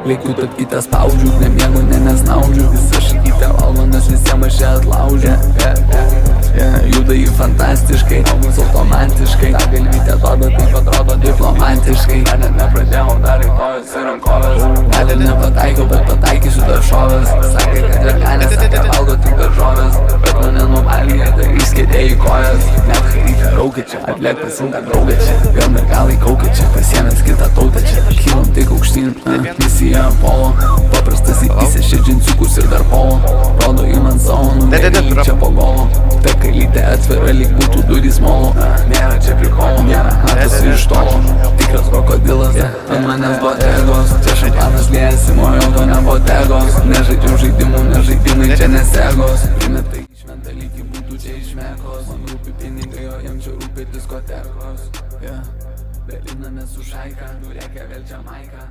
Lėkiu tarp kitą spaudžiu, nemiegu, nesnaudžiu. Visa šikytė valgo, nes visiems aš ją atlaužiu. Juda jį fantastiškai, algus automatiškai. Ta galvytė atrodo, taip atrodo diplomatiškai. Dar net nepradėjau, dar rytojus ir rankovės. Dar ir nepataikiau, bet pataikysiu daržovės. Sakė, kad veganė, sakė, valgo tik daržovės. Bet mane nuvalgė, tai išskėdė į kojas. Net harytė raukia čia, atliek pasimta draugė čia. Vėl mergalai kaukia čia, pasiemės kitą tautę čia. Kylam tik aukštyn, misija Apollo. Paprastas įpysė šie džinsiukus ir dar polo. Rodo į man savo numerį čia po golo. Ta kailytė atvira, lyg būtų durys molo. Nėra čia prikolo, nėra matosi iš tolo. Tikras krokodilas, ant manęs botegos. Čia šampanas liejasi, mojau to ne botegos. Nežaidžiam žaidimų, nežaidimai čia nesegos. Primetai šventą lygį būtų čia išmekos. Man rūpi pinigai, o jam čia rūpi diskotekos. Dalinamės su šaika, nurėkia vėl čia maiką.